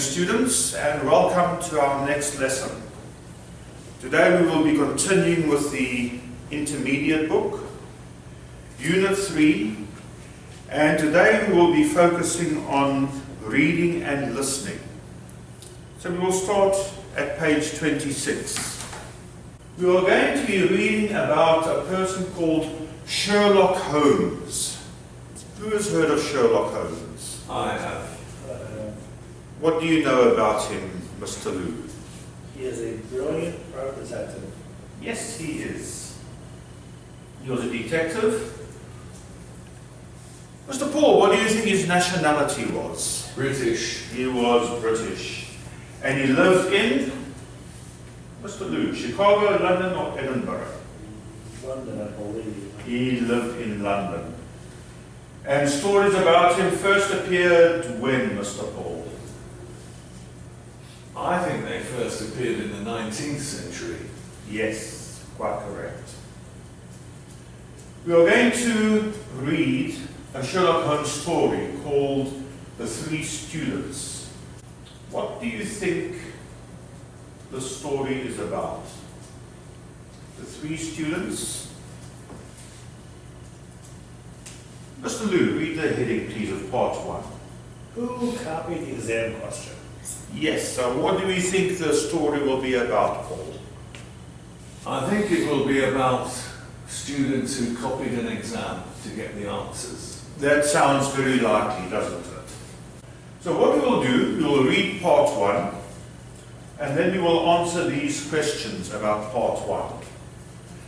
students, and welcome to our next lesson. Today we will be continuing with the intermediate book, Unit 3, and today we will be focusing on reading and listening. So we will start at page 26. We are going to be reading about a person called Sherlock Holmes. Who has heard of Sherlock Holmes? I have. What do you know about him, Mr. Lou? He is a brilliant private detective. Yes, he is. He was a detective. Mr. Paul, what do you think his nationality was? British. He was British. And he lived in, Mr. Lou, Chicago, London or Edinburgh? London, I believe. He lived in London. And stories about him first appeared when, Mr. Paul? I think they first appeared in the 19th century. Yes, quite correct. We are going to read a Sherlock Holmes story called The Three Students. What do you think the story is about? The Three Students? Mr. Lou, read the heading, please, of part 1. Who copied the exam question? Yes, so what do we think the story will be about, Paul? I think it will be about students who copied an exam to get the answers. That sounds very likely, doesn't it? So what we will do, we will read part 1, and then we will answer these questions about part 1.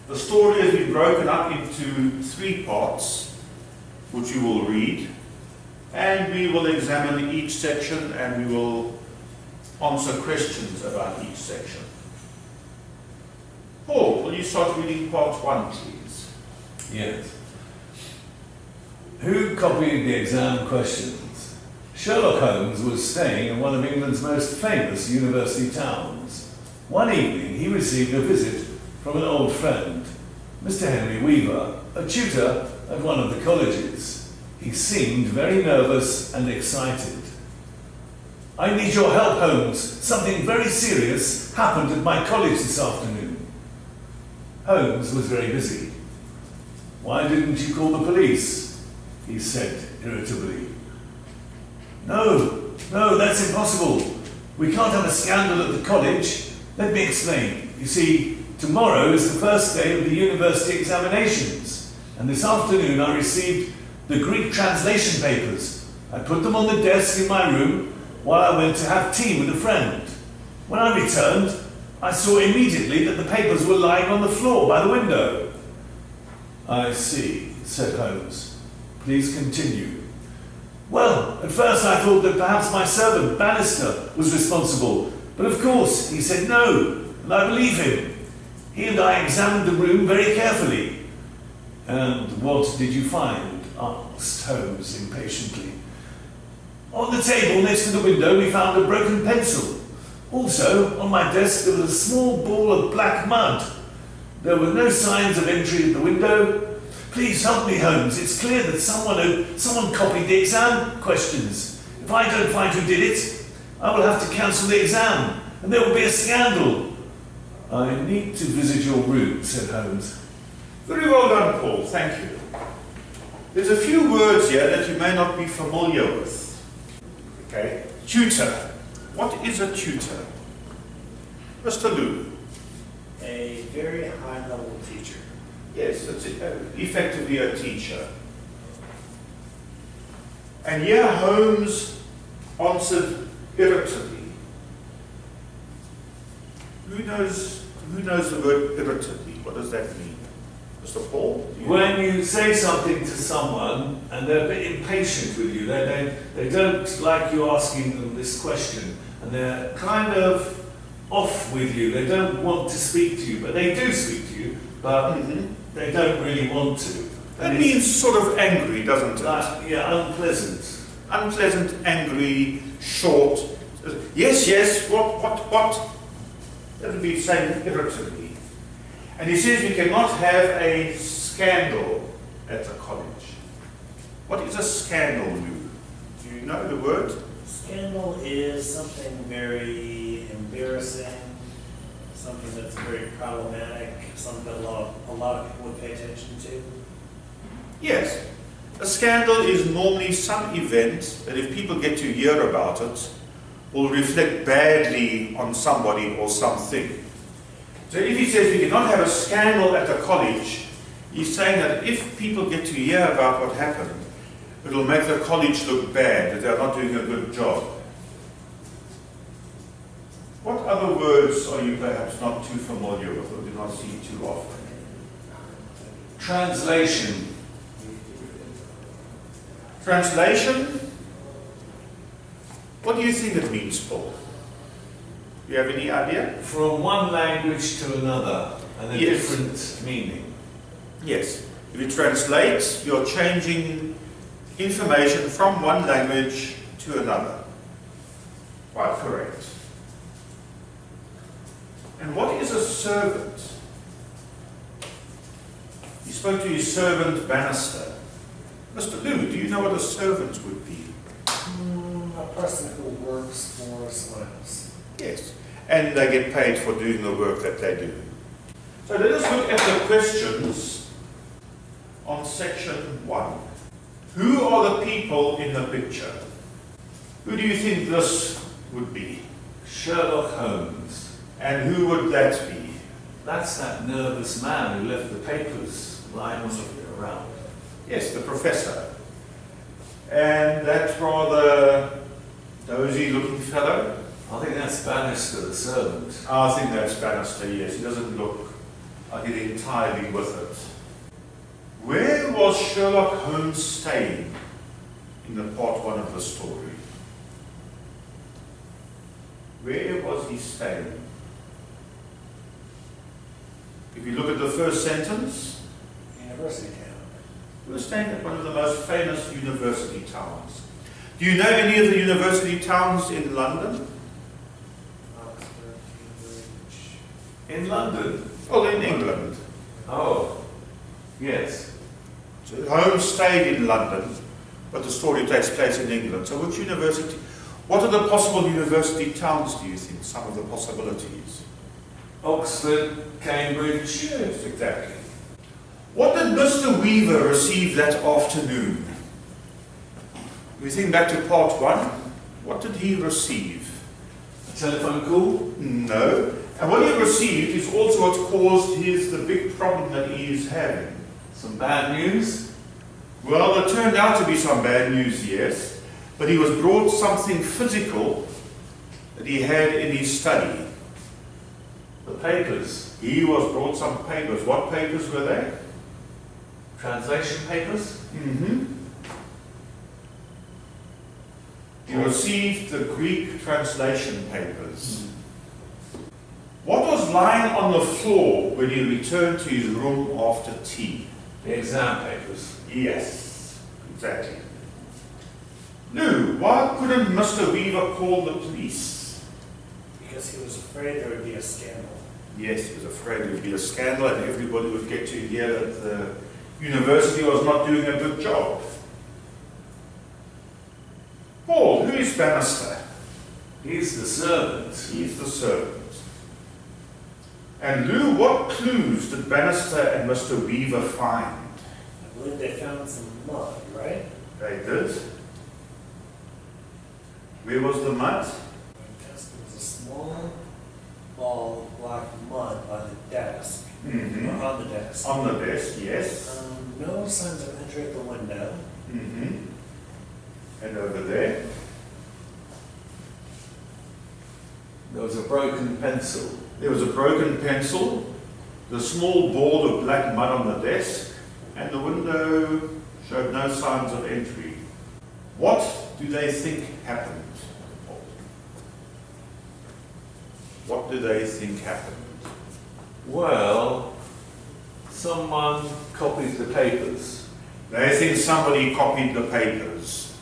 The story has been broken up into 3 parts, which we will read, and we will examine each section and we will answer questions about each section. Paul, will you start reading part 1, please? Yes. Who copied the exam questions? Sherlock Holmes was staying in one of England's most famous university towns. One evening he received a visit from an old friend, Mr. Henry Weaver, a tutor at one of the colleges. He seemed very nervous and excited. "I need your help, Holmes. Something very serious happened at my college this afternoon." Holmes was very busy. "Why didn't you call the police?" he said irritably. No, that's impossible. We can't have a scandal at the college. Let me explain. You see, tomorrow is the first day of the university examinations, and this afternoon I received the Greek translation papers. I put them on the desk in my room while I went to have tea with a friend. When I returned, I saw immediately that the papers were lying on the floor by the window. "I see," said Holmes. "Please continue." "Well, at first I thought that perhaps my servant, Bannister, was responsible, but of course he said no, and I believe him. He and I examined the room very carefully." "And what did you find?" asked Holmes impatiently. "On the table next to the window we found a broken pencil. Also, on my desk there was a small ball of black mud. There were no signs of entry at the window. Please help me, Holmes. It's clear that someone copied the exam questions. If I don't find who did it, I will have to cancel the exam, and there will be a scandal." "I need to visit your room," said Holmes. Very well done, Paul. Thank you. There's a few words here that you may not be familiar with. Okay. Tutor. What is a tutor? Mr. Lou. A very high-level teacher. Yes, it's effectively a teacher. And here Holmes answered irritably. Who knows the word irritably? What does that mean? Mr. Paul? When you say something to someone and they're a bit impatient with you, they don't like you asking them this question, and they're kind of off with you. They don't want to speak to you, but they do speak to you, but they don't really want to. That means sort of angry, doesn't it? Yeah, unpleasant. Unpleasant, angry, short. Yes, what? That would be saying irritably. And he says we cannot have a scandal at the college. What is a scandal, Lou? Do you know the word? Scandal is something very embarrassing, something that's very problematic, something that a lot of people would pay attention to. Yes. A scandal is normally some event that if people get to hear about it, will reflect badly on somebody or something. So if he says we cannot have a scandal at the college, he's saying that if people get to hear about what happened, it will make the college look bad, that they're not doing a good job. What other words are you perhaps not too familiar with or do not see too often? Translation. Translation? What do you think it means, Paul? Do you have any idea? From one language to another, and a Yes. different meaning. Yes. If you translate, you're changing information from one language to another. Quite correct. And what is a servant? He spoke to his servant Bannister. Mr. Lou, do you know what a servant would be? A person who works for someone else. Yes. And they get paid for doing the work that they do. So let us look at the questions on section 1. Who are the people in the picture? Who do you think this would be? Sherlock Holmes. And who would that be? That's that nervous man who left the papers lying around. Yes, the professor. And that rather dozy looking fellow? I think that's Bannister, the servant. I think that's Bannister, yes. He doesn't look like he's entirely with it. Where was Sherlock Holmes staying in the part 1 of the story? Where was he staying? If you look at the first sentence, University town. he was staying at one of the most famous university towns. Do you know any of the university towns in London? Oxford, Cambridge. In London? Well, in England. Oh, yes. So Holmes stayed in London, but the story takes place in England. So which university? What are the possible university towns, do you think? Some of the possibilities. Oxford, Cambridge. Yes, exactly. What did Mr. Weaver receive that afternoon? We think back to part 1. What did he receive? A telephone call? No. And what he received is also what caused the big problem that he is having. Some bad news? Well, it turned out to be some bad news, yes. But he was brought something physical that he had in his study. The papers. He was brought some papers. What papers were they? Translation papers? Mm-hmm. He received the Greek translation papers. What was lying on the floor when he returned to his room after tea? The exam papers. Yes, exactly. Lou, why couldn't Mr. Weaver call the police? Because he was afraid there would be a scandal. Yes, he was afraid there would be a scandal and everybody would get to hear that the university was not doing a good job. Paul, who is Bannister? He's the servant. He's the servant. And Lou, what clues did Bannister and Mr. Weaver find? I believe they found some mud, right? They did. Where was the mud? I guess there was a small ball of black mud by the desk, Mm-hmm. or on the desk. On the desk, yes. No signs of entry at the window. Mm-hmm. And over there? There was a broken pencil. There was a broken pencil, the small ball of black mud on the desk, and the window showed no signs of entry. What do they think happened? What do they think happened? Well, someone copied the papers. They think somebody copied the papers.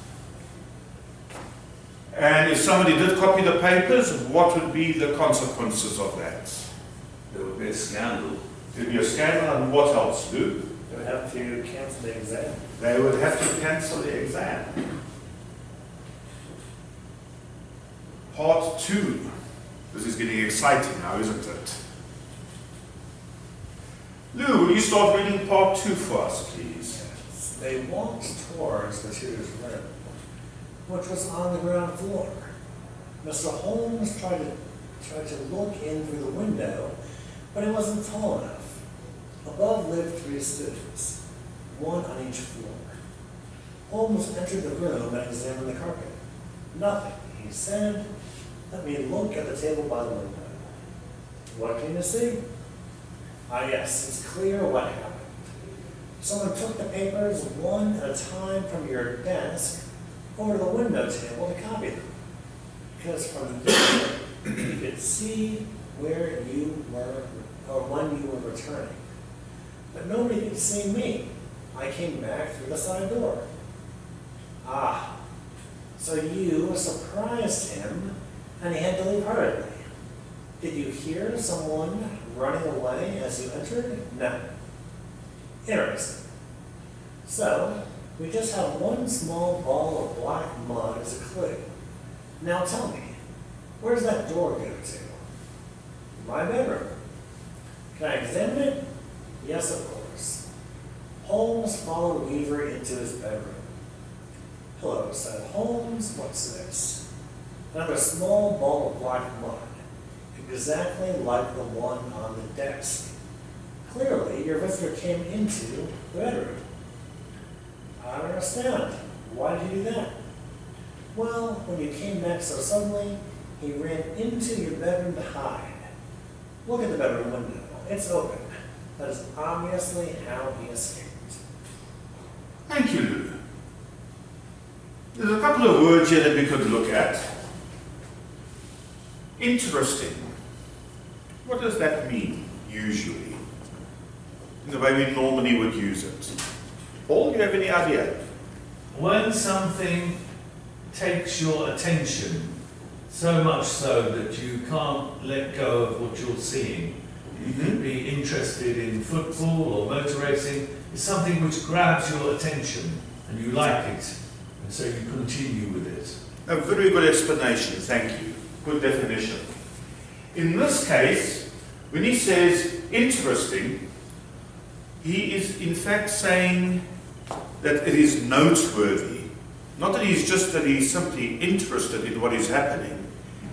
And if somebody did copy the papers, what would be the consequences of that? There would be a scandal. There would be a scandal, and what else, Lou? They would have to cancel the exam. They would have to cancel the exam. Part 2. This is getting exciting now, isn't it? Lou, will you start reading part 2 for us, please? They walked towards the tutor's room, which was on the ground floor. Mr. Holmes tried to look in through the window, but it wasn't tall enough. Above lived 3 students, one on each floor. Holmes entered the room and examined the carpet. Nothing, he said. Let me look at the table by the window. What can you see? Ah, yes, it's clear what happened. Someone took the papers one at a time from your desk over to the window table to copy them. Because from there, you could see where you were, or when you were returning. But nobody could see me. I came back through the side door. Ah, so you surprised him, and he had to leave hurriedly. Did you hear someone running away as you entered? No. Interesting. So, we just have one small ball of black mud as a clue. Now tell me, where does that door go to? My bedroom. Can I examine it? Yes, of course. Holmes followed Weaver into his bedroom. Hello, said Holmes. What's this? Another small ball of black mud, exactly like the one on the desk. Clearly, your visitor came into the bedroom. I don't understand. Why did you do that? Well, when you came back so suddenly, he ran into your bedroom to hide. Look at the bedroom window. It's open. That is obviously how he escaped. Thank you, Lou. There's a couple of words here that we could look at. Interesting. What does that mean, usually? In the way we normally would use it. Paul, do you have any idea? When something takes your attention, so much so that you can't let go of what you're seeing. You could be interested in football or motor racing. It's something which grabs your attention and you like it, and so you continue with it. A very good explanation, thank you. Good definition. In this case, when he says interesting, he is in fact saying that it is noteworthy. Not that he's simply interested in what is happening.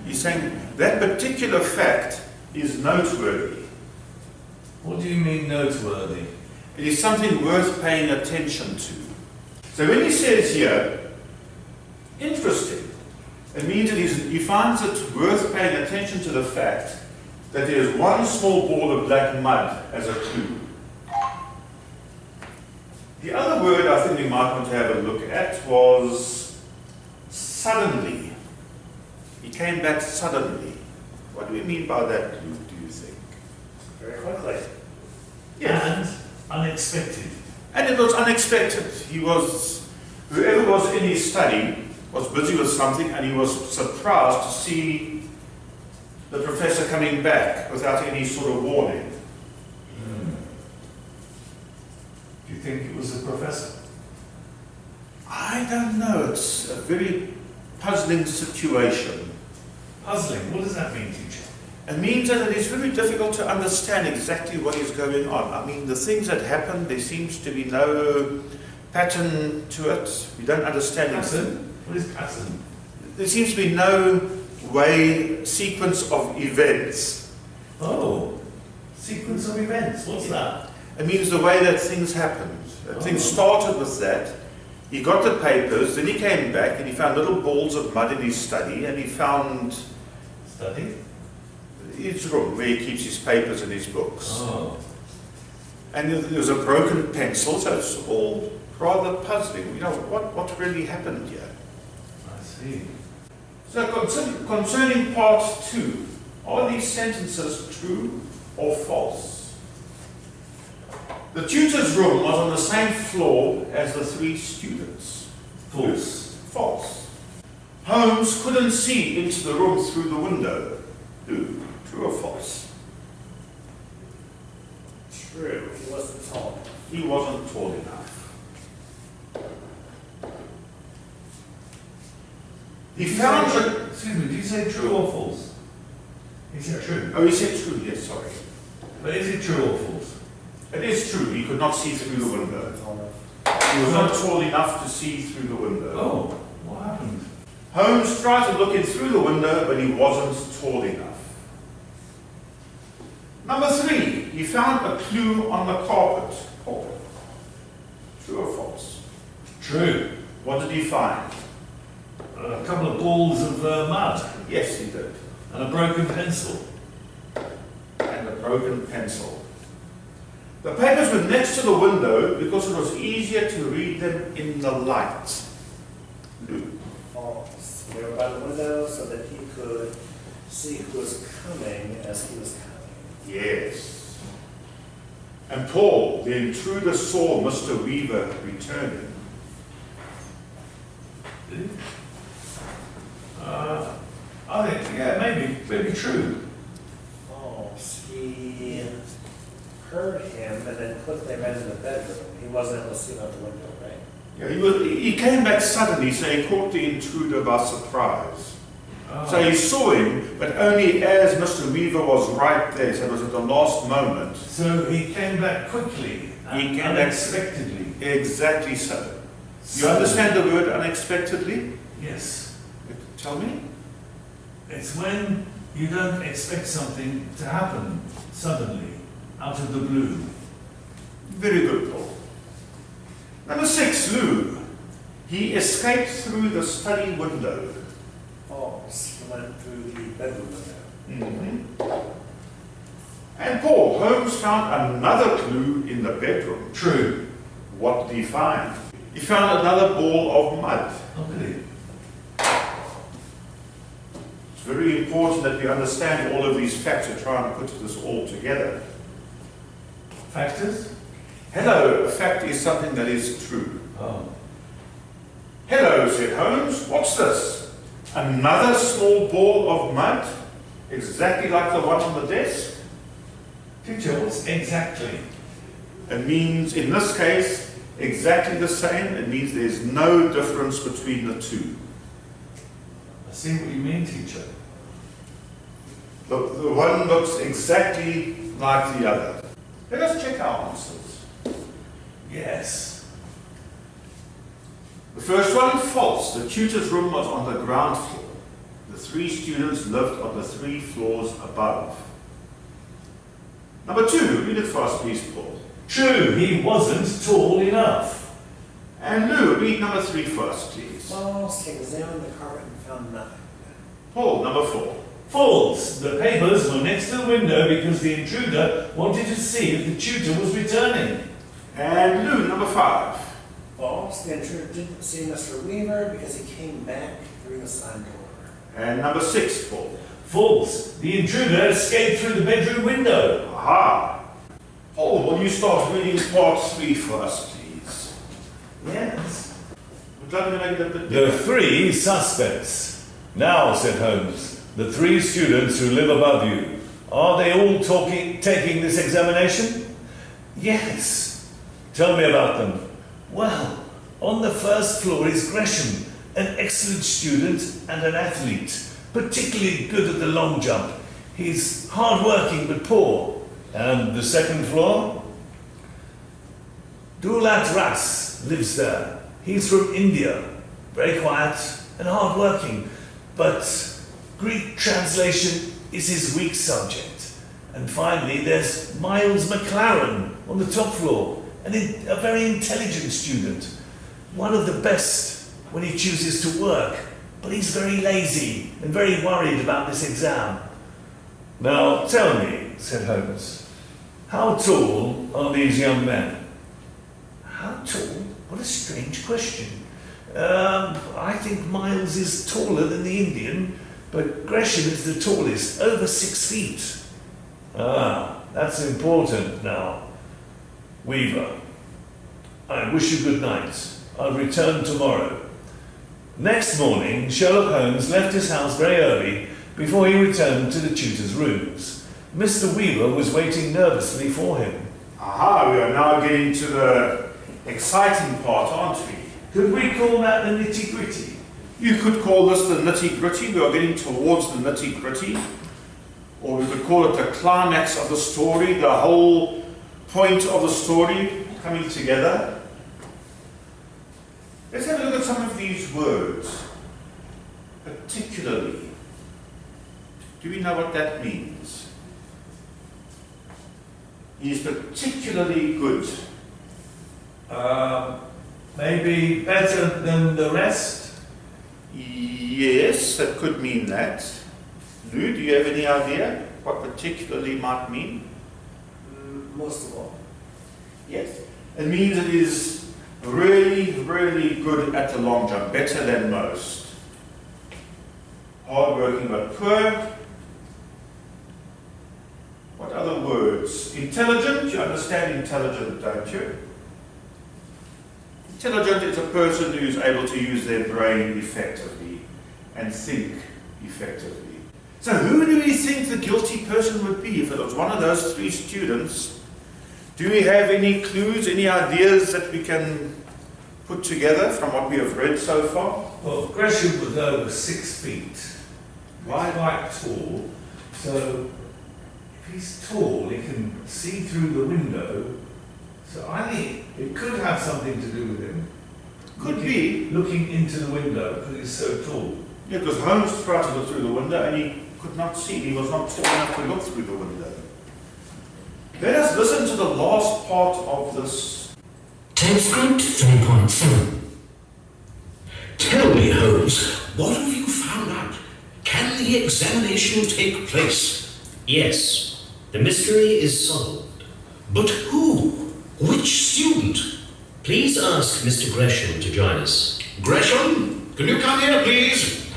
He's saying that particular fact is noteworthy. What do you mean noteworthy? It is something worth paying attention to. So when he says here, interesting, it means that he finds it worth paying attention to the fact that there is one small ball of black mud as a clue. The other word I think we might want to have a look at was suddenly. He came back suddenly. What do we mean by that, Luke, do you think? Very quickly. And unexpected. And it was unexpected. Whoever was in his study was busy with something, and he was surprised to see the professor coming back without any sort of warning. Do you think it was the professor? I don't know. It's a very puzzling situation. Puzzling? What does that mean, teacher? It means that it is very difficult to understand exactly what is going on. I mean, the things that happen, there seems to be no pattern to it. We don't understand Pattern? What is pattern? There seems to be no sequence of events. Oh, sequence of events. What's that? It means the way that things happened. Things started with that. He got the papers, then he came back and he found little balls of mud in his study, and he found Study? his room where he keeps his papers and his books. Oh. And there was a broken pencil, so it's all rather puzzling. You know, what really happened here? I see. So concerning part 2, are these sentences true or false? The tutor's room was on the same floor as the 3 students. False. False. Holmes couldn't see into the room through the window. True or false? True. He wasn't tall. He wasn't tall enough. He found excuse me, did you say true or false? He said true. Oh, he said true, yes, sorry. But is it true or false? It is true, he could not see through the window. Tall enough. He was not tall enough to see through the window. Oh, what happened? Holmes tried to look in through the window, but he wasn't tall enough. Number 3, he found a clue on the carpet. Paul. True or false? True. What did he find? A couple of balls of mud Yes, he did. and a broken pencil. And a broken pencil. The papers were next to the window because it was easier to read them in the light. Lou. False. They were by the window so that he could see who was coming as he was coming. Yes. And Paul, the intruder, saw Mr. Weaver returning. Did he? I think, yeah, maybe true. False. He heard him and then quickly ran to the bedroom. He wasn't able to see him out the window, right? Yeah, he came back suddenly, so he caught the intruder by surprise. Oh. So he saw him, but only as Mr. Weaver was right there, so it was at the last moment. So he came back quickly and He came back- unexpectedly. Exactly so. You Suddenly. understand the word unexpectedly? Yes. Tell me. It's when you don't expect something to happen suddenly, out of the blue. Very good, Paul. Number 6, Lou. He escaped through the study window. False. He went through the bedroom window. And Paul, Holmes found another clue in the bedroom. True. What did he find? He found another ball of mud. Look at it. It's very important that we understand all of these facts and try and put this all together. Factors? Hello, a fact is something that is true. Oh. Hello, said Holmes. What's this? Another small ball of mud? Exactly like the one on the desk? Teacher, what's exactly? It means, in this case, exactly the same. It means there's no difference between the two. I see what you mean, teacher. The one looks exactly like the other. Let us check our answers. Yes. The first one, false. The tutor's room was on the ground floor. The 3 students lived on the 3 floors above. Number 2, read it for us, please, Paul. True, he wasn't tall enough. And Lou, read number 3 for us, please. False. He examined the carpet and found nothing. Paul, number 4. False. The papers were next to the window because the intruder wanted to see if the tutor was returning. And Lou, number 5. False. The intruder didn't see Mr. Weaver because he came back through the side door. And number 6, Paul. False. The intruder escaped through the bedroom window. Aha! Paul, will you start reading part 3 for us, please? Yes. Would you like me to make it a bit The bigger? 3 suspects. Now, said Holmes, the 3 students who live above you, are they all taking this examination? Yes. Tell me about them. Well, on the first floor is Gresham, an excellent student and an athlete, particularly good at the long jump. He's hard-working but poor. And the second floor? Dulat Ras lives there. He's from India, very quiet and hard-working, but Greek translation is his weak subject. And finally, there's Miles McLaren on the top floor, a very intelligent student, one of the best when he chooses to work, but he's very lazy and very worried about this exam. Now, tell me, said Holmes, how tall are these young men? How tall? What a strange question. I think Miles is taller than the Indian, but Gresham is the tallest, over 6 feet. Ah, that's important now. Weaver, I wish you good night. I'll return tomorrow. Next morning, Sherlock Holmes left his house very early before he returned to the tutor's rooms. Mr. Weaver was waiting nervously for him. Aha, we are now getting to the exciting part, aren't we? Could we call that the nitty-gritty? You could call this the nitty-gritty. We are getting towards the nitty-gritty. Or we could call it the climax of the story, the whole point of the story coming together. Let's have a look at some of these words. Particularly. Do we know what that means? He is particularly good. Maybe better than the rest? Yes, that could mean that. Lou, do you have any idea what particularly might mean? Most of all. Yes. It means it is really, really good at the long jump, better than most. Hard-working but poor. What other words? Intelligent. You understand intelligent, don't you? Intelligent is a person who is able to use their brain effectively and think effectively. So who do we think the guilty person would be if it was one of those three students? Do we have any clues, any ideas that we can put together from what we have read so far? Well, Gresham was over 6 feet. Right. Quite tall. So if he's tall, he can see through the window. So I think it could have something to do with him. Could be. Looking into the window because he's so tall. Yeah, because Holmes tried to look through the window and he could not see. He was not tall enough to look through the window. Let us listen to the last part of this. Transcript 3.7. Tell me, Holmes, what have you found out? Can the examination take place? Yes, the mystery is solved. But who? Which student? Please ask Mr. Gresham to join us. Gresham, can you come here, please?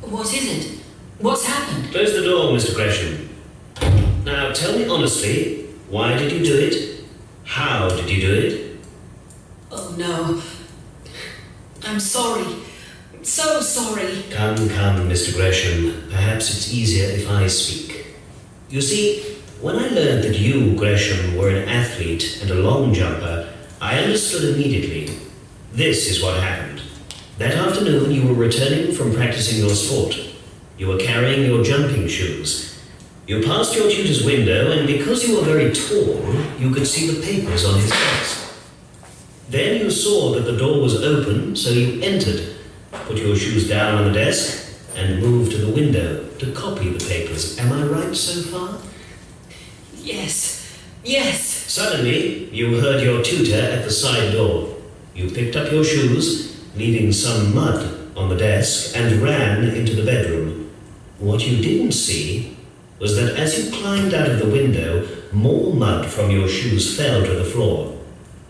What is it? What's happened? Close the door, Mr. Gresham. Now, tell me honestly, why did you do it? How did you do it? Oh no. I'm sorry. So sorry. Come, Mr. Gresham. Perhaps it's easier if I speak. You see, when I learned that you, Gresham, were an athlete and a long jumper, I understood immediately. This is what happened. That afternoon you were returning from practicing your sport. You were carrying your jumping shoes. You passed your tutor's window, and because you were very tall, you could see the papers on his desk. Then you saw that the door was open, so you entered, put your shoes down on the desk, and moved to the window to copy the papers. Am I right so far? Yes. Yes. Suddenly, you heard your tutor at the side door. You picked up your shoes, leaving some mud on the desk, and ran into the bedroom. What you didn't see was that as you climbed out of the window, more mud from your shoes fell to the floor.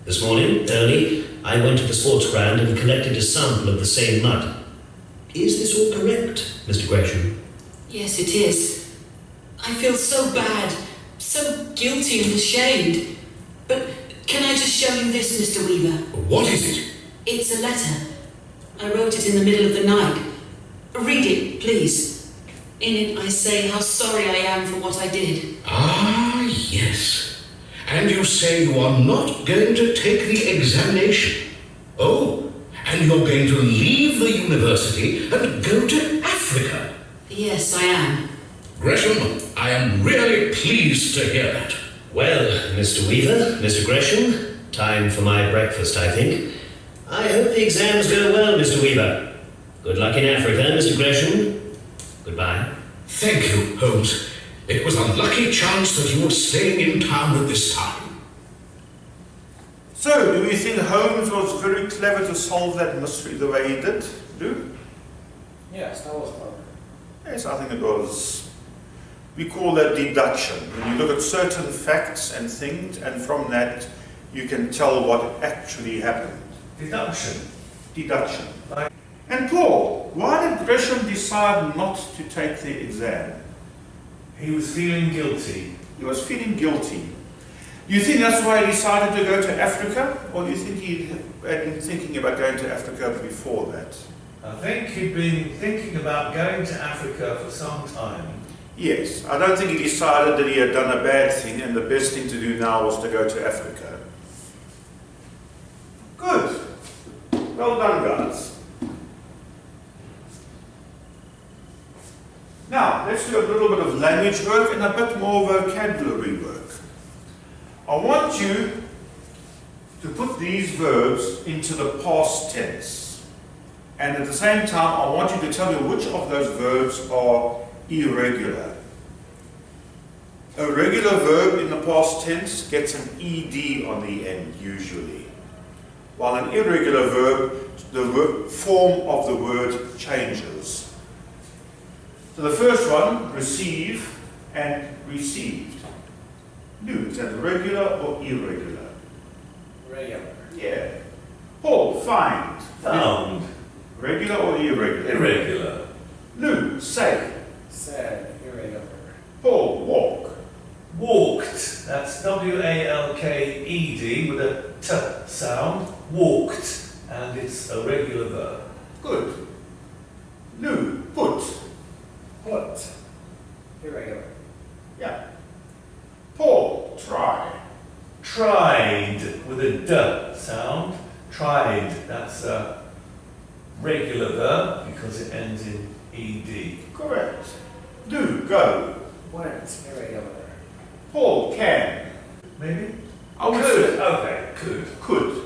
This morning, early, I went to the sports ground and collected a sample of the same mud. Is this all correct, Mr. Gresham? Yes, it is. I feel so bad, so guilty and ashamed. But can I just show you this, Mr. Weaver? What is it? It's a letter. I wrote it in the middle of the night. Read it, please. In it I say how sorry I am for what I did. Ah, yes. And you say you are not going to take the examination. Oh, and you're going to leave the university and go to Africa. Yes, I am. Gresham, I am really pleased to hear that. Well, Mr. Weaver, Mr. Gresham, time for my breakfast, I think. I hope the exams go well, Mr. Weaver. Good luck in Africa, Mr. Gresham. Goodbye. Thank you, Holmes. It was a lucky chance that you were staying in town at this time. So, do we think Holmes was very clever to solve that mystery the way he did? Lou? Yes, that was clever. Yes, I think it was. We call that deduction. When you look at certain facts and things, and from that you can tell what actually happened. Deduction. Deduction. Right. And Paul, why did Gresham decide not to take the exam? He was feeling guilty. He was feeling guilty. Do you think that's why he decided to go to Africa? Or do you think he had been thinking about going to Africa before that? I think he'd been thinking about going to Africa for some time. Yes, I don't think he decided that he had done a bad thing and the best thing to do now was to go to Africa. Good. Well done, guys. let's do a little bit of language work and a bit more vocabulary work. I want you to put these verbs into the past tense. And at the same time, I want you to tell me which of those verbs are irregular. A regular verb in the past tense gets an ed on the end, usually. While an irregular verb, the form of the word changes. So the first one, receive and received. Lou, is that regular or irregular? Regular. Yeah. Paul, find. Found. Regular or irregular? Irregular. Lou, say. Said, irregular. Paul, walk. Walked. That's W-A-L-K-E-D with a T sound. Walked. And it's a regular verb. Good. Lou, put. Put, irregular. Yeah. Paul, try. Tried with a D sound. Tried. That's a regular verb because it ends in ED. Correct. Lou, go. Went, irregular. Paul, can. Maybe? I would Could. say Okay, could. could.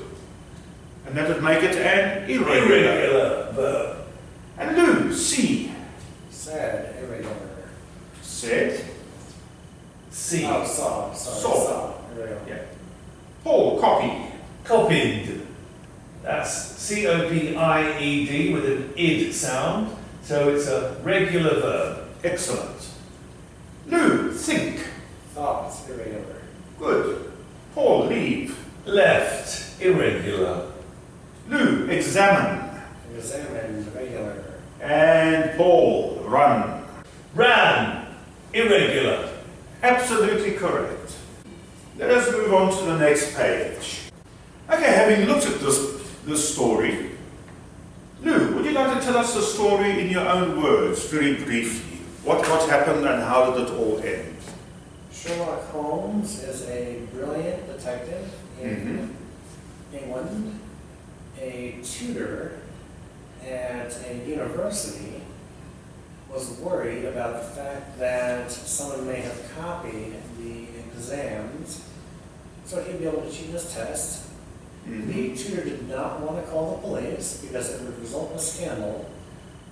And that would make it an irregular. Irregular verb. And Lou, see. Said, irregular. Said. See. Oh, saw, sorry, Saw. saw, irregular. Yeah. Paul, copy. Copied. That's C-O-P-I-E-D with an id sound. So it's a regular verb. Excellent. Lou, think. Thought, irregular. Good. Paul, leave. Left. Irregular. Lou, examine. Examined, regular. And Paul, run. Ran. Irregular. Absolutely correct. Let us move on to the next page. Okay, having looked at this story, Lou, would you like to tell us the story in your own words, very briefly? What happened and how did it all end? Sherlock Holmes is a brilliant detective in England, a tutor at a university was worried about the fact that someone may have copied the exams, so he'd be able to cheat his test. The tutor did not want to call the police because it would result in a scandal,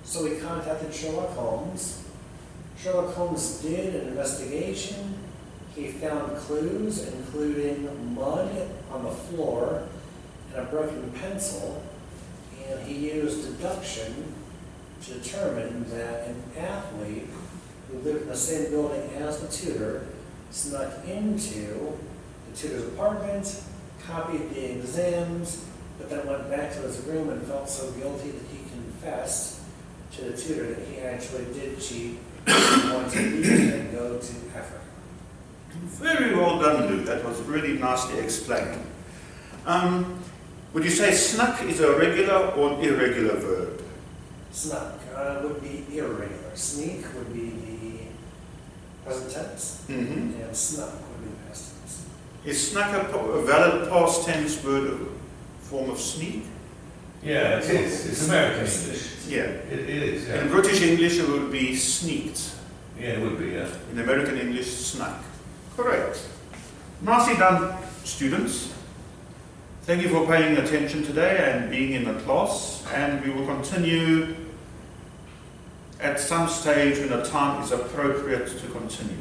so he contacted Sherlock Holmes. Sherlock Holmes did an investigation. He found clues, including mud on the floor and a broken pencil, and he used deduction to determine that an athlete who lived in the same building as the tutor snuck into the tutor's apartment, copied the exams, but then went back to his room and felt so guilty that he confessed to the tutor that he actually did cheat and wanted to leave and go to Africa. Very well done, Lou. That was really nicely explained. Would you say snuck is a regular or an irregular verb? Snuck would be irregular. Sneak would be the present tense, and snuck would be the past tense. Is snuck a valid past tense word, a form of sneak? Yeah, it is. It's American English. Yeah. It is, In yeah. British English it would be sneaked. Yeah, it would be, yeah. In American English, snuck. Correct. Nicely done, students. Thank you for paying attention today and being in the class, and we will continue at some stage when the time is appropriate to continue.